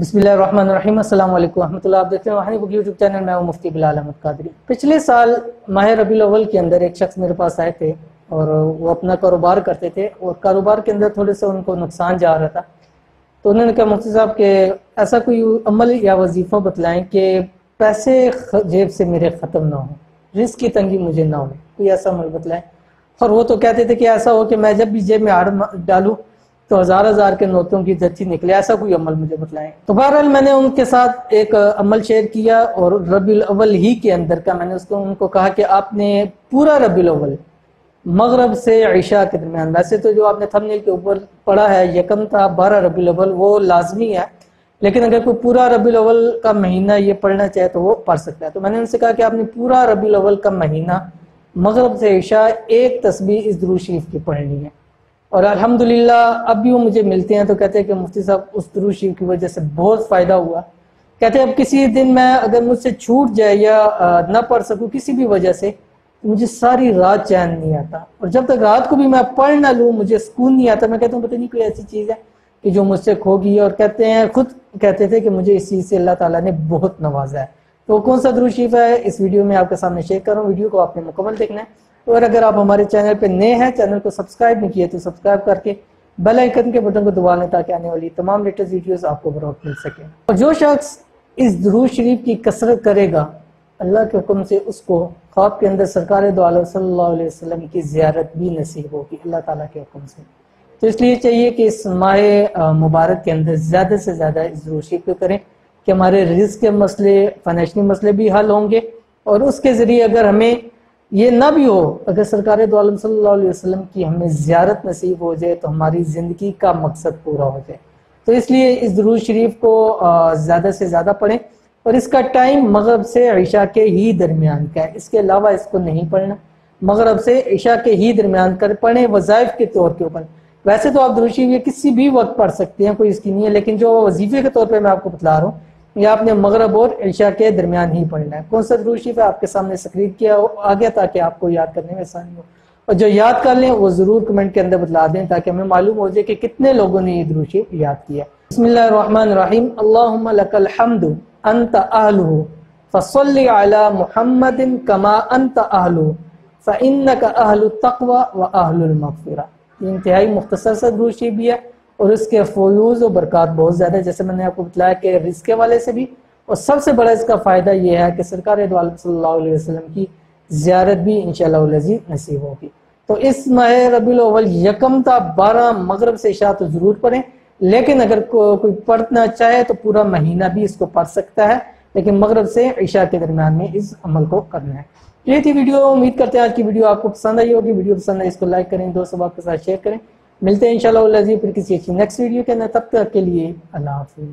बिस्मिल्लाहिर्रहमानिर्रहीम। अस्सलाम वालेकुम रहमतुल्लाह। आप देखते हैं वहानी बुक यूट्यूब चैनल में, मुफ्ती बिलाल अहमद कादरी। पिछले साल माह रबीउल अव्वल के अंदर एक शख्स मेरे पास आए थे और वो अपना कारोबार करते थे और कारोबार के अंदर थोड़े से उनको नुकसान जा रहा था। तो उन्होंने कहा मुफ्ती साहब के ऐसा कोई अमल या वजीफ़ा बतलाएं कि पैसे जेब से मेरे ख़त्म ना हो, रिस्क की तंगी मुझे ना हो, कोई ऐसा अमल बतलाएं। और वो तो कहते थे कि ऐसा हो कि मैं जब भी जेब में हाथ डालूं तो हजार हजार के नोटों की धरती निकले, ऐसा कोई अमल मुझे बतलाएं। तो बहरहाल मैंने उनके साथ एक अमल शेयर किया और रबीउल अव्वल ही के अंदर का मैंने उनको कहा कि आपने पूरा रबीउल अव्वल मगरब से इशा के दरमियान, वैसे तो जो आपने थंबनेल के ऊपर पढ़ा है यकम था 12 रबीउल अव्वल, वो लाजमी है, लेकिन अगर कोई पूरा रबीउल अव्वल का महीना ये पढ़ना चाहे तो वो पढ़ सकता है। तो मैंने उनसे कहा कि आपने पूरा रबीउल अव्वल का महीना मगरब से इशा एक तस्बीह इस दुरूद शरीफ की पढ़नी है। और अल्हम्दुलिल्लाह अब भी वो मुझे मिलते हैं तो कहते हैं कि मुफ्ती साहब उस दुरूद शरीफ की वजह से बहुत फ़ायदा हुआ। कहते हैं अब किसी दिन मैं अगर मुझसे छूट जाए या ना पढ़ सकूं किसी भी वजह से, मुझे सारी रात चैन नहीं आता, और जब तक रात को भी मैं पढ़ ना लूँ मुझे सुकून नहीं आता। मैं कहता हूँ पता नहीं कोई ऐसी चीज़ है कि जो मुझसे खो गई है। और कहते हैं खुद कहते थे कि मुझे इस चीज़ से अल्लाह ताला ने बहुत नवाजा है। तो कौन सा दुरूद शरीफ है इस वीडियो में आपके सामने शेयर कर रहा हूँ। वीडियो को आपने मुकम्मल देखना है और अगर आप हमारे चैनल पे नए हैं, चैनल को सब्सक्राइब नहीं किए तो सब्सक्राइब करके बेल आइकन के बटन को दबा लें ताकि आने वाली तमाम लेटेस्ट वीडियोस आपको बरवक्त मिल सके। और जो शख्स इस दुरूद शरीफ की कसरत करेगा अल्लाह के हुक्म से उसको ख्वाब के अंदर सरकार दो आलम सल्लल्लाहु अलैहि वसल्लम की ज़ियारत भी नसीब होगी अल्लाह ताला के हुक्म से। तो इसलिए चाहिए कि इस माह मुबारक के अंदर ज़्यादा से ज़्यादा इस दुरूद शरीफ को करें कि हमारे रिज़्क़ के मसले, फाइनेंशियल मसले भी हल होंगे। और उसके ज़रिए अगर हमें ये ना भी हो, अगर सरकार दो आलम सल्लल्लाहु अलैहि वसल्लम की हमें ज़ियारत नसीब हो जाए तो हमारी ज़िंदगी का मकसद पूरा हो जाए। तो इसलिए इस दुरूद शरीफ को ज़्यादा से ज़्यादा पढ़ें और इसका टाइम मगरब से इशा के ही दरमियान का है, इसके अलावा इसको नहीं पढ़ना। मगरब से इशा के ही दरमियान कर पढ़ें वज़ाइफ के तौर के ऊपर। वैसे तो आप दुरूद शरीफ किसी भी वक्त पढ़ सकते हैं, कोई इसकी नहीं है, लेकिन जो वजीफे के तौर पर मैं आपको बतला रहा हूँ ये आपने मगरब और इशा के दरमियान ही पढ़ना है। कौन सा दुरूद शरीफ है आपके सामने स्क्रीन किया आ गया ताकि आपको याद करने में आसानी हो, और जो याद कर लें वो ज़रूर कमेंट के अंदर बतला दें ताकि हमें मालूम हो जाए कि कितने लोगों ने ये दुरूद शरीफ याद किया। बिस्मिल्लाहिर्रहमानिर्रहीम। अल्लाहुम्मा लकल हम्दु अंत अहलुहु फसल्लि अला मुहम्मदिन कमा अंत अहलुहु फइन्नका अहलुत तक़वा व अहलुल मग़फ़िरा। इंतहाई मुख्तसर सा दुरूद शरीफ भी है और इसके फ़यूज़ और बरक़ात बहुत ज़्यादा है, जैसे मैंने आपको बताया कि रिज़्क़ के वाले से भी। और सबसे बड़ा इसका फ़ायदा ये है कि सरकार दो आलम सल्लल्लाहु अलैहि वसल्लम की ज़ियारत भी इंशाअल्लाह अज़ीज़ नसीब होगी। तो इस माह रबीउल अव्वल यकम था 12 मगरब से इशा तो ज़रूर पढ़ें, लेकिन अगर कोई पढ़ना चाहे तो पूरा महीना भी इसको पढ़ सकता है, लेकिन मगरब से इशा के दरमियान में इस अमल को करना है। ये थी वीडियो। उम्मीद करते हैं आज की वीडियो आपको पसंद आई होगी। वीडियो पसंद है इसको लाइक करें, दोस्तों आपके साथ शेयर करें। मिलते हैं इंशाअल्लाह फिर किसी अच्छी नेक्स्ट वीडियो के अंदर, तब तक के लिए अल्लाह हाफ़िज़।